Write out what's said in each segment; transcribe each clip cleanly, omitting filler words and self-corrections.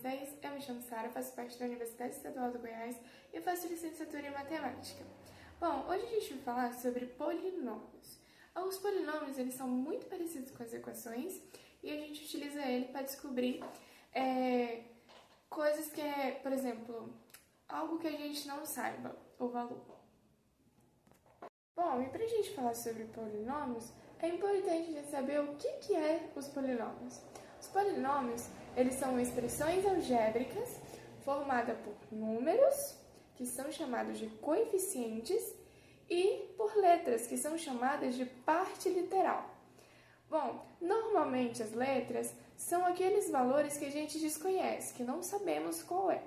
vocês? Eu me chamo Sara, faço parte da Universidade Estadual do Goiás e faço licenciatura em Matemática. Bom, hoje a gente vai falar sobre polinômios. Os polinômios, eles são muito parecidos com as equações e a gente utiliza ele para descobrir coisas que por exemplo, algo que a gente não saiba, o valor. Bom, e para a gente falar sobre polinômios, é importante a gente saber o que é os polinômios. Os polinômios, eles são expressões algébricas formadas por números, que são chamados de coeficientes, e por letras, que são chamadas de parte literal. Bom, normalmente as letras são aqueles valores que a gente desconhece, que não sabemos qual é.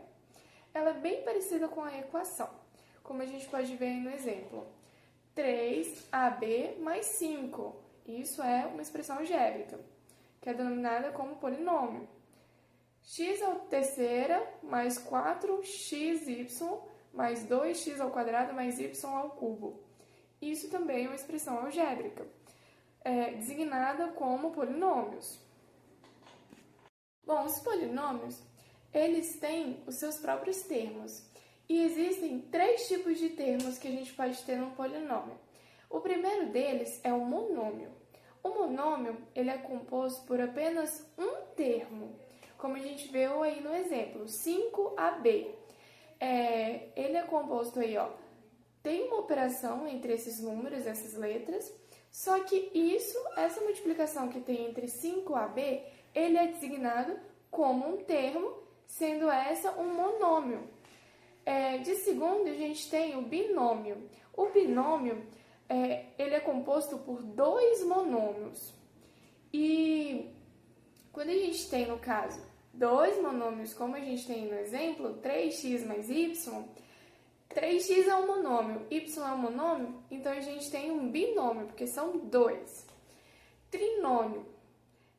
Ela é bem parecida com a equação, como a gente pode ver aí no exemplo. 3AB mais 5. Isso é uma expressão algébrica, que é denominada como polinômio. X à terceira mais 4xy mais 2x ao quadrado mais y ao cubo. Isso também é uma expressão algébrica, designada como polinômios. Bom, os polinômios, eles têm os seus próprios termos. E existem 3 tipos de termos que a gente pode ter num polinômio. O primeiro deles é o monômio. O monômio, ele é composto por apenas um termo, como a gente viu aí no exemplo, 5AB. Ele é composto aí, tem uma operação entre esses números, essas letras, só que essa multiplicação que tem entre 5AB, ele é designado como um termo, sendo essa um monômio. De segundo, a gente tem o binômio. O binômio, ele é composto por 2 monômios. E quando a gente tem, no caso, 2 monômios, como a gente tem no exemplo, 3x mais y, 3x é um monômio, y é um monômio, então a gente tem um binômio, porque são 2. Trinômio.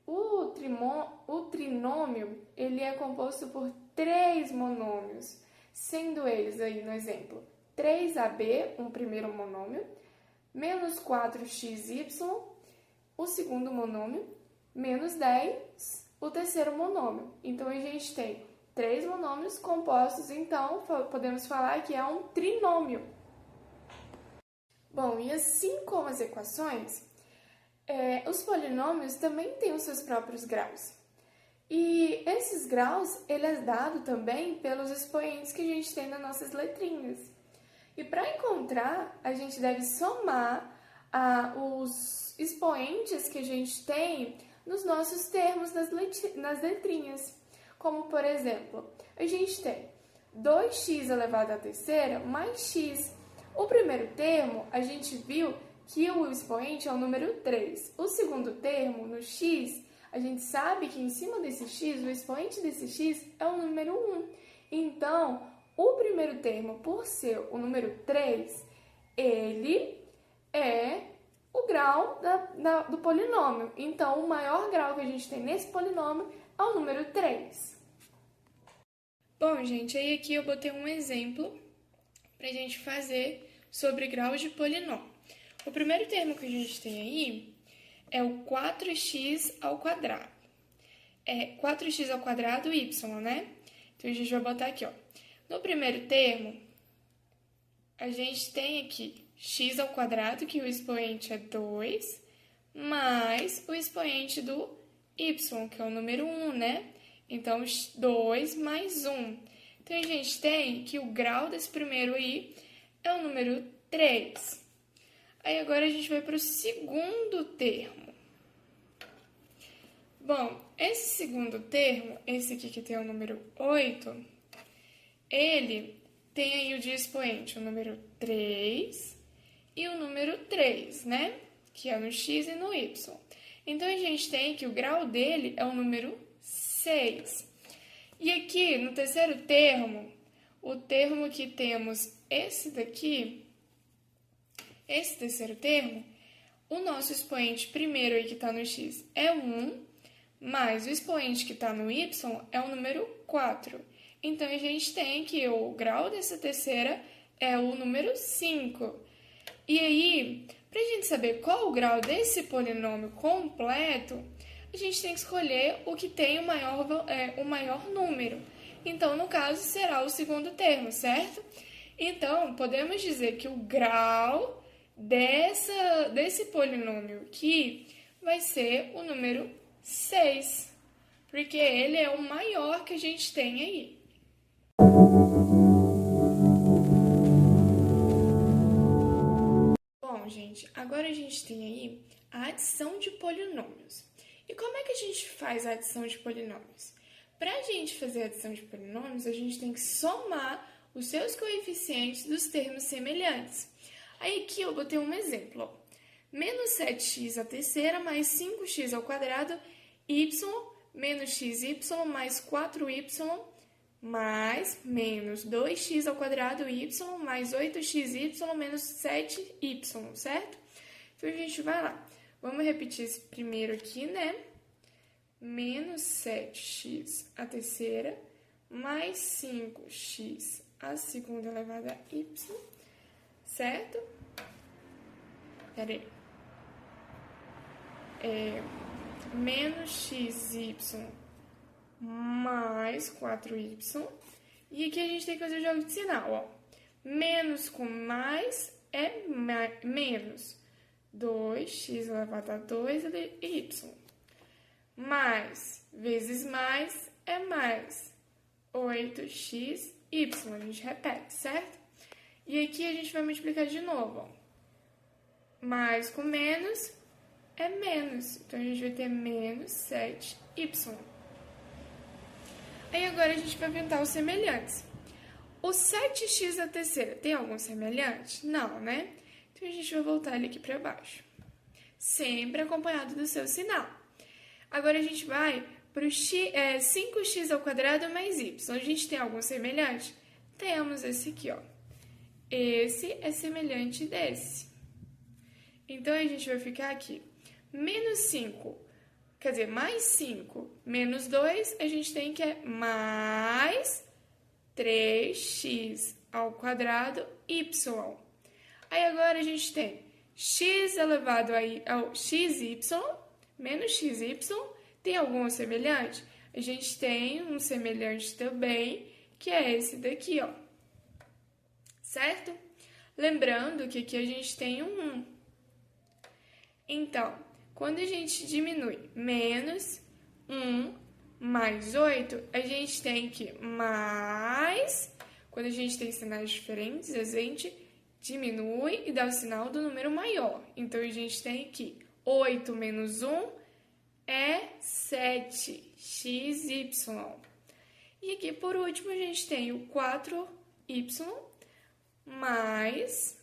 O trinômio, ele é composto por 3 monômios, sendo eles aí no exemplo 3AB, um primeiro monômio, menos 4xy, o segundo monômio, menos 10, o terceiro monômio. Então, a gente tem 3 monômios compostos, então podemos falar que é um trinômio. Bom, e assim como as equações, os polinômios também têm os seus próprios graus. E esses graus, ele é dado também pelos expoentes que a gente tem nas nossas letrinhas. E para encontrar, a gente deve somar os expoentes que a gente tem nos nossos termos nas letrinhas. Como, por exemplo, a gente tem 2x elevado à terceira mais x. O primeiro termo, a gente viu que o expoente é o número 3. O segundo termo, no x, a gente sabe que em cima desse x, o expoente desse x é o número 1. Então, o primeiro termo, por ser o número 3, ele é o grau do polinômio. Então, o maior grau que a gente tem nesse polinômio é o número 3. Bom, gente, aí aqui eu botei um exemplo para a gente fazer sobre graus de polinômio. O primeiro termo que a gente tem aí é o 4x ao quadrado. 4x ao quadrado y, né? Então, a gente vai botar aqui, No primeiro termo, a gente tem aqui x ao quadrado, que o expoente é 2, mais o expoente do y, que é o número 1, né? Então, 2 mais 1. Então, a gente tem que o grau desse primeiro aí é o número 3. Aí, agora a gente vai para o segundo termo. Bom, esse segundo termo, esse aqui que tem o número 8, ele tem aí o de expoente o número 3 e o número 3, né? Que é no x e no y. Então, a gente tem que o grau dele é o número 6. E aqui, no terceiro termo, o termo que temos esse daqui, esse terceiro termo, o nosso expoente primeiro aí que está no x é 1, mais o expoente que está no y é o número 4. Então, a gente tem que o grau dessa terceira é o número 5. E aí, para a gente saber qual o grau desse polinômio completo, a gente tem que escolher o que tem o maior número. Então, no caso, será o segundo termo, certo? Então, podemos dizer que o grau desse polinômio aqui vai ser o número 6, porque ele é o maior que a gente tem aí. Bom, gente, agora a gente tem aí a adição de polinômios. E como é que a gente faz a adição de polinômios? Para a gente fazer a adição de polinômios, a gente tem que somar os seus coeficientes dos termos semelhantes. Aí aqui eu botei um exemplo, ó. Menos 7x à terceira mais 5x ao quadrado, y, menos xy mais 4y, mais menos 2x ao quadrado, y, mais 8xy menos 7y, certo? Então, a gente vai lá. Vamos repetir esse primeiro aqui, né? Menos 7x à terceira, mais 5x à segunda elevada a y, certo? Pera aí. Menos xy mais 4y. E aqui a gente tem que fazer o jogo de sinal, ó. Menos com mais é menos 2x elevado a 2y. Mais vezes mais é mais 8xy. A gente repete, certo? E aqui a gente vai multiplicar de novo, ó. Mais com menos é menos. Então, a gente vai ter menos 7y. Aí, agora a gente vai inventar os semelhantes. O 7x à terceira tem algum semelhante? Não, né? Então, a gente vai voltar ele aqui para baixo. Sempre acompanhado do seu sinal. Agora, a gente vai para o 5x ao quadrado mais y. A gente tem algum semelhante? Temos esse aqui, ó. Esse é semelhante desse. Então, a gente vai ficar aqui. Menos 5, quer dizer, mais 5, menos 2, a gente tem que é mais 3x ao quadrado y. Aí, agora, a gente tem x elevado ao xy, menos xy. Tem algum semelhante? A gente tem um semelhante também, que é esse daqui, ó. Certo? Lembrando que aqui a gente tem um 1. Então, quando a gente diminui menos 1 mais 8, a gente tem que mais. Quando a gente tem sinais diferentes, a gente diminui e dá o sinal do número maior. Então, a gente tem que 8 menos 1 é 7xy. E aqui, por último, a gente tem o 4y mais...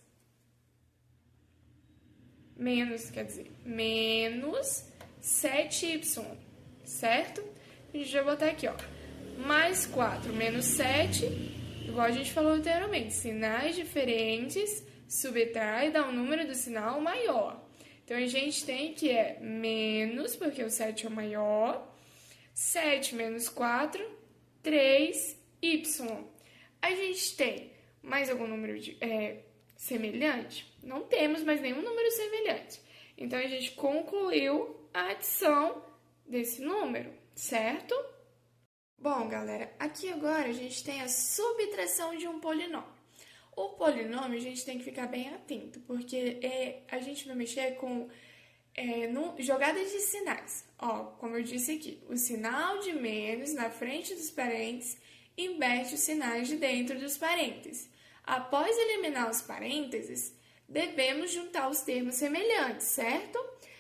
menos 7y, certo? A gente vai botar aqui, ó, mais 4 menos 7, igual a gente falou anteriormente, sinais diferentes, subtrai e dá um número do sinal maior. Então, a gente tem que é menos, porque o 7 é o maior, 7 menos 4, 3y. A gente tem mais algum número semelhante? Não temos mais nenhum número semelhante. Então, a gente concluiu a adição desse número, certo? Bom, galera, aqui agora a gente tem a subtração de um polinômio. O polinômio a gente tem que ficar bem atento, porque a gente vai mexer com jogadas de sinais. Ó, como eu disse aqui, o sinal de menos na frente dos parênteses inverte os sinais de dentro dos parênteses. Após eliminar os parênteses, devemos juntar os termos semelhantes, certo?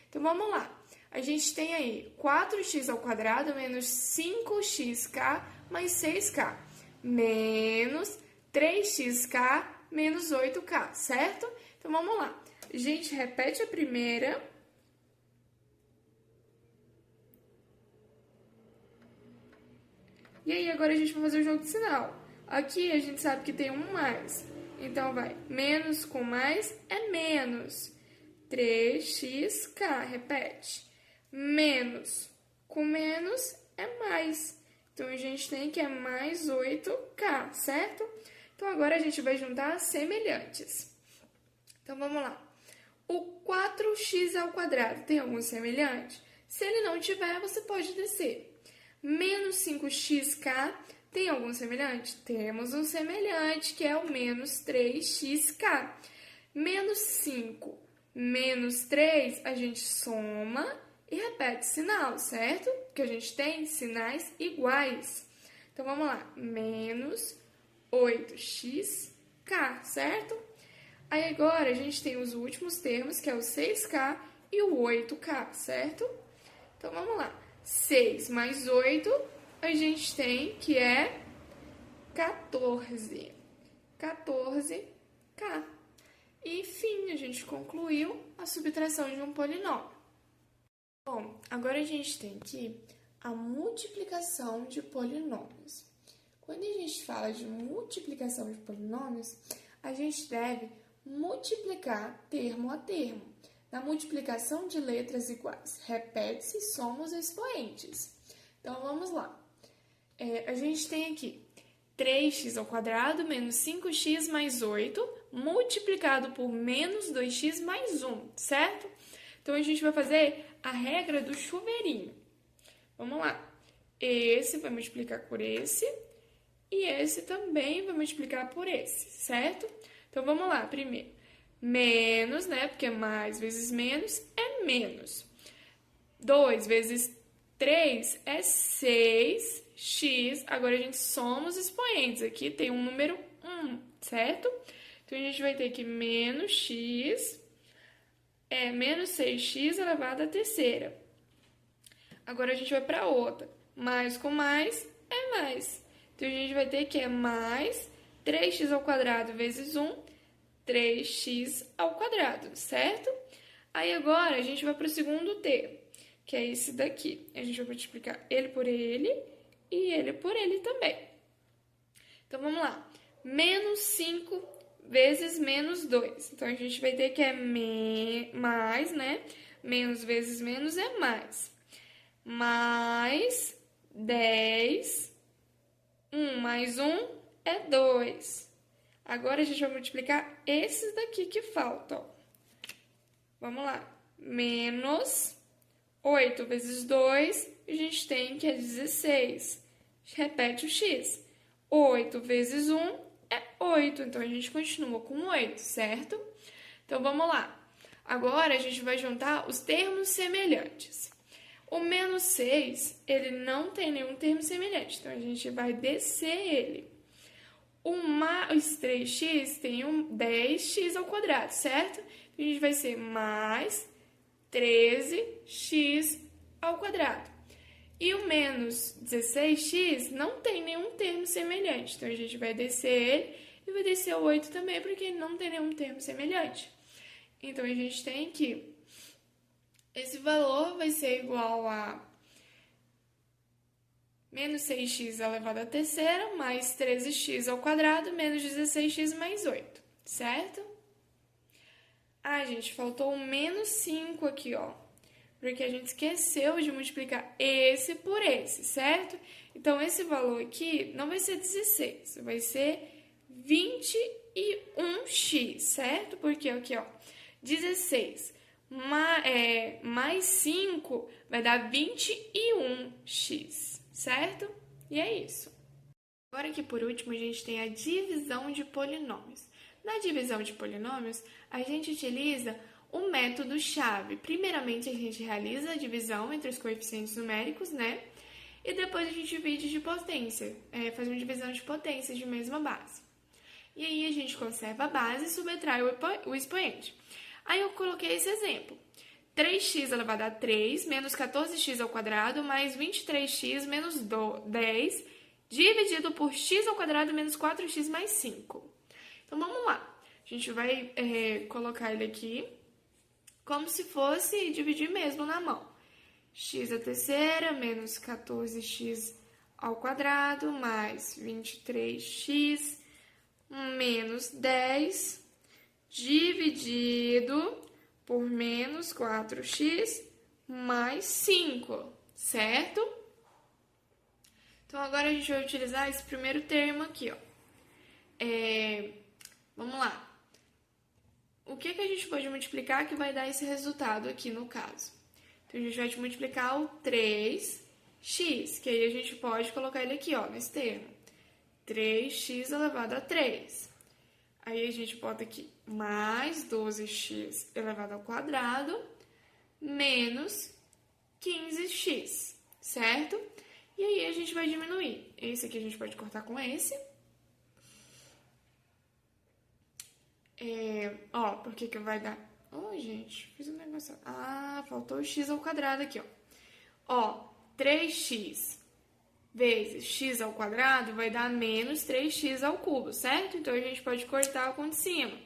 Então, vamos lá. A gente tem aí 4x ao quadrado menos 5xk mais 6k, menos 3xk menos 8k, certo? Então, vamos lá. A gente repete a primeira. E aí, agora a gente vai fazer o jogo de sinal. Aqui, a gente sabe que tem um mais. Então, vai, menos com mais é menos 3xk, repete. Menos com menos é mais. Então, a gente tem que é mais 8k, certo? Então, agora a gente vai juntar as semelhantes. Então, vamos lá. O 4x ao quadrado tem algum semelhante? Se ele não tiver, você pode descer. Menos 5xk, tem algum semelhante? Temos um semelhante, que é o menos 3xk. Menos 5, menos 3, a gente soma e repete sinal, certo? Porque a gente tem sinais iguais. Então, vamos lá. Menos 8xk, certo? Aí, agora, a gente tem os últimos termos, que é o 6k e o 8k, certo? Então, vamos lá. 6 mais 8, a gente tem que é 14. 14k. E, fim, a gente concluiu a subtração de um polinômio. Bom, agora a gente tem aqui a multiplicação de polinômios. Quando a gente fala de multiplicação de polinômios, a gente deve multiplicar termo a termo. Na multiplicação de letras iguais, repete-se e soma os expoentes. Então, vamos lá. A gente tem aqui 3x ao quadrado menos 5x mais 8, multiplicado por menos 2x mais 1, certo? Então, a gente vai fazer a regra do chuveirinho. Vamos lá. Esse vai multiplicar por esse e esse também vai multiplicar por esse, certo? Então, vamos lá. Primeiro, menos, né? Porque mais vezes menos é menos. 2 vezes 3 é 6x. Agora, a gente soma os expoentes. Aqui tem um número 1, certo? Então, a gente vai ter que menos x é menos 6x elevado à terceira. Agora, a gente vai para outra. Mais com mais é mais. Então, a gente vai ter que é mais 3x ao quadrado vezes 1, 3x ao quadrado, certo? Aí, agora, a gente vai para o segundo termo, que é esse daqui. A gente vai multiplicar ele por ele e ele por ele também. Então, vamos lá. Menos 5 vezes menos 2. Então, a gente vai ter que é mais, né? Menos vezes menos é mais. Mais 10. 1 mais 1 é 2. Agora, a gente vai multiplicar esses daqui que faltam. Vamos lá. Menos 8 vezes 2, a gente tem que é 16. Repete o x. 8 vezes 1 é 8. Então, a gente continua com 8, certo? Então, vamos lá. Agora, a gente vai juntar os termos semelhantes. O menos 6, ele não tem nenhum termo semelhante. Então, a gente vai descer ele. O mais 3x tem um 10x ao quadrado, certo? Então, a gente vai ser mais 13x ao quadrado. E o menos 16x não tem nenhum termo semelhante. Então, a gente vai descer ele e vai descer o 8 também, porque ele não tem nenhum termo semelhante. Então, a gente tem que esse valor vai ser igual a menos 6x elevado à terceira, mais 13x ao quadrado, menos 16x mais 8, certo? Ah, gente, faltou o menos 5 aqui, ó. Porque a gente esqueceu de multiplicar esse por esse, certo? Então, esse valor aqui não vai ser 16, vai ser 21x, certo? Porque aqui, ó, 16 mais 5 vai dar 21x, certo? E é isso. Agora aqui, por último, a gente tem a divisão de polinômios. Na divisão de polinômios, a gente utiliza o método-chave. Primeiramente, a gente realiza a divisão entre os coeficientes numéricos, né? E depois a gente divide de potência, faz uma divisão de potências de mesma base. E aí a gente conserva a base e subtrai o expoente. Aí eu coloquei esse exemplo. 3x elevado a 3 menos 14x ao quadrado mais 23x menos 10 dividido por x ao quadrado menos 4x mais 5. Então, vamos lá. A gente vai colocar ele aqui como se fosse dividir mesmo na mão. X à terceira menos 14x ao quadrado mais 23x menos 10 dividido por menos 4x mais 5, certo? Então, agora a gente vai utilizar esse primeiro termo aqui, ó. Vamos lá. O que a gente pode multiplicar que vai dar esse resultado aqui no caso? Então, a gente vai multiplicar o 3x, que aí a gente pode colocar ele aqui, ó, nesse termo. 3x elevado a 3. Aí a gente bota aqui mais 12x elevado ao quadrado menos 15x, certo? E aí a gente vai diminuir. Esse aqui a gente pode cortar com esse. Ó, por que que vai dar? Oh, gente, fiz um negócio. Ah, faltou o x ao quadrado aqui, ó. Ó, 3x vezes x ao quadrado vai dar menos 3x ao cubo, certo? Então, a gente pode cortar com o de cima.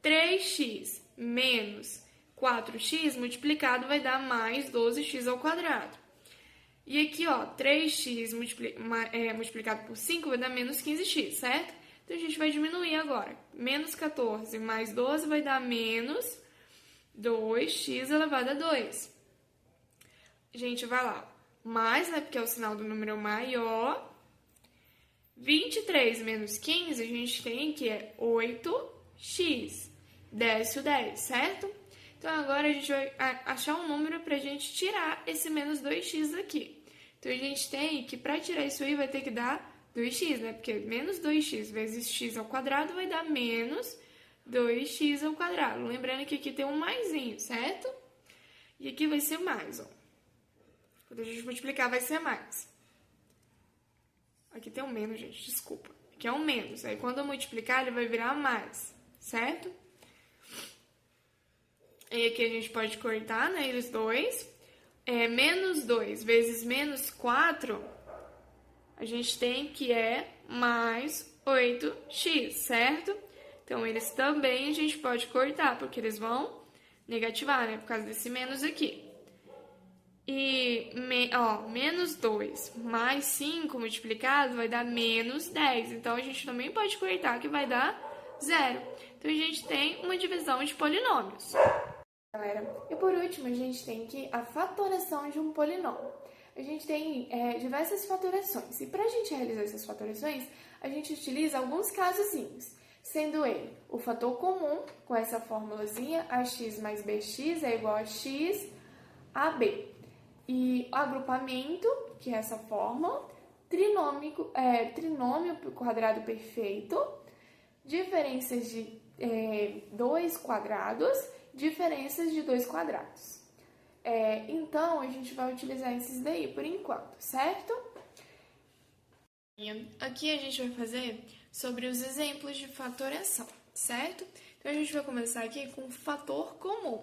3x menos 4x multiplicado vai dar mais 12x ao quadrado. E aqui, ó, 3x multiplicado por 5 vai dar menos 15x, certo? Então, a gente vai diminuir agora. Menos 14 mais 12 vai dar menos 2x elevado a 2. Gente, vai lá. Mais, né, porque é o sinal do número maior. 23 menos 15, a gente tem que é 8x. Desce o 10, certo? Então, agora a gente vai achar um número pra gente tirar esse menos 2x daqui. Então, a gente tem que, pra tirar isso aí, vai ter que dar 2x, né? Porque menos 2x vezes x ao quadrado vai dar menos 2x ao quadrado. Lembrando que aqui tem um maisinho, certo? E aqui vai ser mais, ó. Quando a gente multiplicar, vai ser mais. Aqui tem um menos, gente, desculpa. Aqui é um menos. Aí, quando eu multiplicar, ele vai virar mais, certo? E aqui a gente pode cortar, né, eles dois. Menos 2 vezes menos 4, a gente tem que é mais 8x, certo? Então, eles também a gente pode cortar, porque eles vão negativar, né, por causa desse menos aqui. E, menos 2 mais 5 multiplicado vai dar menos 10. Então, a gente também pode cortar, que vai dar 0. Então, a gente tem uma divisão de polinômios. Galera, e por último, a gente tem aqui a fatoração de um polinômio. A gente tem diversas fatorações. E para a gente realizar essas fatorações, a gente utiliza alguns casozinhos. Sendo ele o fator comum, com essa formulazinha, ax mais bx é igual a x a b. E o agrupamento, que é essa fórmula, trinômio quadrado perfeito, diferenças de dois quadrados, diferenças de dois quadrados. Então, a gente vai utilizar esses daí por enquanto, certo? Aqui a gente vai fazer sobre os exemplos de fatoração, certo? Então, a gente vai começar aqui com o fator comum.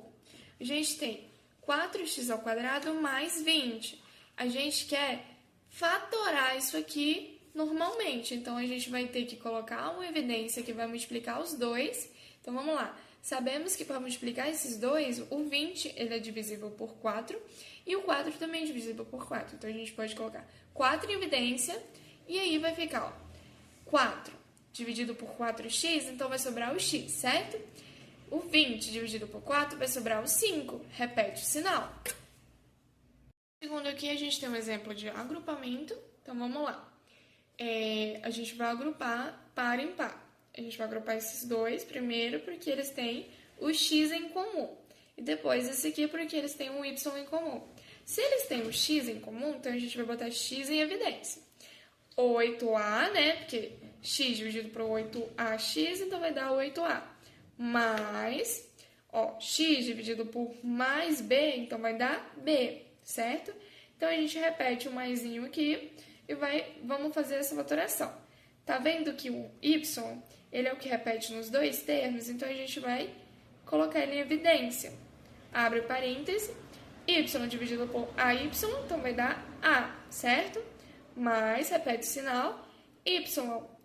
A gente tem 4x ao quadrado mais 20. A gente quer fatorar isso aqui normalmente. Então, a gente vai ter que colocar uma evidência que vai multiplicar os dois. Então, vamos lá. Sabemos que para multiplicar esses dois, o 20 ele é divisível por 4 e o 4 também é divisível por 4. Então, a gente pode colocar 4 em evidência e aí vai ficar, ó, 4 dividido por 4x, então vai sobrar o x, certo? O 20 dividido por 4 vai sobrar o 5. Repete o sinal. Segundo aqui, a gente tem um exemplo de agrupamento. Então, vamos lá. A gente vai agrupar par em par. A gente vai agrupar esses dois primeiro porque eles têm o x em comum. E depois esse aqui porque eles têm o y em comum. Se eles têm o x em comum, então a gente vai botar x em evidência. 8a, né? Porque x dividido por 8ax, então vai dar 8a. Mais, x dividido por mais b, então vai dar b, certo? Então, a gente repete o maisinho aqui e vamos fazer essa fatoração. Tá vendo que o y, ele é o que repete nos dois termos, então a gente vai colocar ele em evidência. Abre parêntese, y dividido por ay, então vai dar a, certo? Mais, repete o sinal, y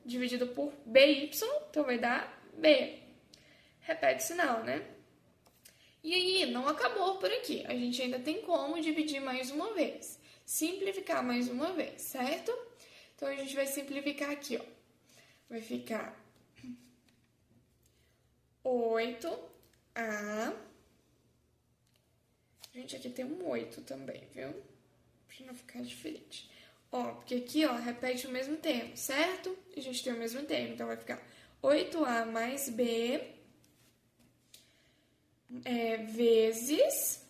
dividido por by, então vai dar b. Repete o sinal, né? E aí, não acabou por aqui. A gente ainda tem como dividir mais uma vez. Simplificar mais uma vez, certo? Então, a gente vai simplificar aqui, ó. Vai ficar 8a. Gente, aqui tem um 8 também, viu? Pra não ficar diferente. Porque aqui, repete o mesmo termo, certo? A gente tem o mesmo termo, então vai ficar 8a mais b vezes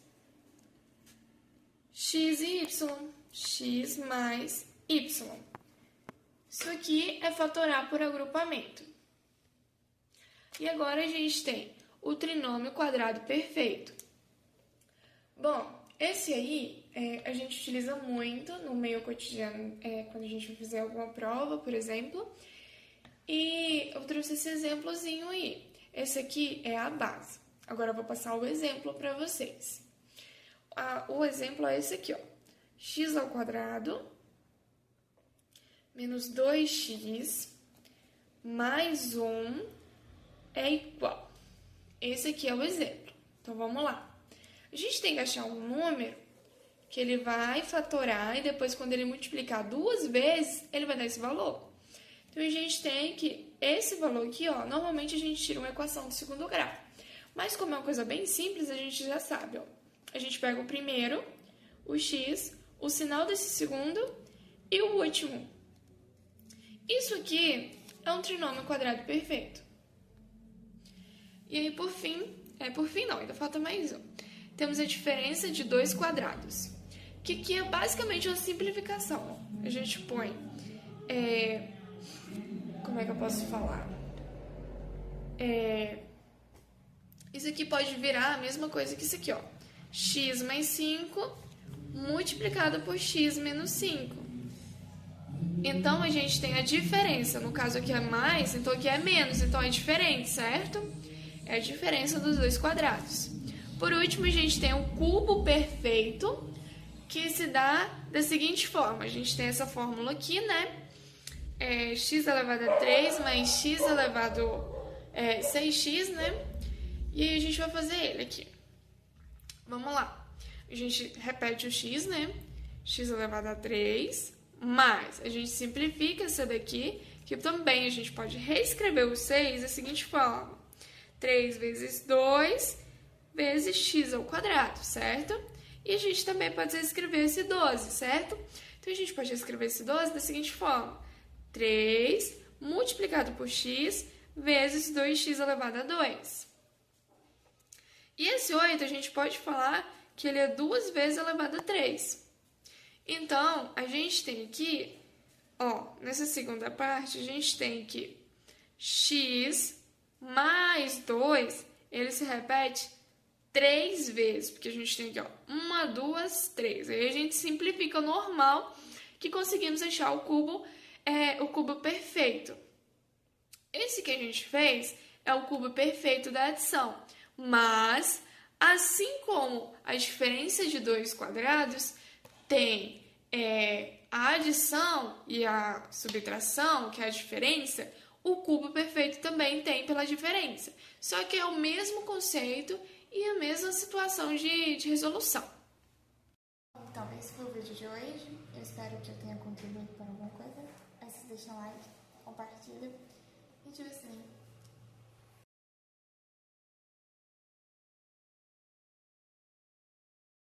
x e y, x mais y. Isso aqui é fatorar por agrupamento. E agora a gente tem o trinômio quadrado perfeito. Bom, esse aí a gente utiliza muito no meio cotidiano, quando a gente vai fazer alguma prova, por exemplo. E eu trouxe esse exemplozinho aí. Esse aqui é a base. Agora eu vou passar o exemplo para vocês. O exemplo é esse aqui, ó. X ao quadrado menos 2x mais 1 é igual. Esse aqui é o exemplo. Então, vamos lá. A gente tem que achar um número que ele vai fatorar e depois, quando ele multiplicar 2 vezes, ele vai dar esse valor. Então, a gente tem que esse valor aqui, ó, normalmente a gente tira uma equação do segundo grau. Mas, como é uma coisa bem simples, a gente já sabe, ó. A gente pega o primeiro, o x, o sinal desse segundo e o último. Isso aqui é um trinômio quadrado perfeito. E aí, por fim não, ainda falta mais um. Temos a diferença de dois quadrados, que é basicamente uma simplificação. A gente põe, como é que eu posso falar? Isso aqui pode virar a mesma coisa que isso aqui, ó. X mais 5 multiplicado por x menos 5. Então, a gente tem a diferença. No caso aqui é mais, então aqui é menos. Então, é diferente, certo? É a diferença dos dois quadrados. Por último, a gente tem o cubo perfeito, que se dá da seguinte forma. A gente tem essa fórmula aqui, né? X elevado a 3 mais x elevado a 6x, né? E aí, a gente vai fazer ele aqui. Vamos lá. A gente repete o x, né? X elevado a 3, mais a gente simplifica essa daqui, que também a gente pode reescrever o 6 da seguinte forma. 3 vezes 2 vezes x ao quadrado, certo? E a gente também pode escrever esse 12, certo? Então, a gente pode escrever esse 12 da seguinte forma. 3 multiplicado por x vezes 2x elevado a 2. E esse 8 a gente pode falar que ele é 2 vezes elevado a 3. Então, a gente tem aqui, ó, nessa segunda parte, a gente tem que x mais 2, ele se repete 3 vezes, porque a gente tem aqui, ó, 1, 2, 3. Aí a gente simplifica o normal, que conseguimos achar o cubo perfeito. Esse que a gente fez é o cubo perfeito da adição, mas, assim como a diferença de dois quadrados, tem a adição e a subtração, que é a diferença, o cubo perfeito também tem pela diferença. Só que é o mesmo conceito e a mesma situação de resolução. Então, esse foi o vídeo de hoje. Eu espero que eu tenha contribuído para alguma coisa. Aí vocês deixam like, compartilha e ativa o sininho.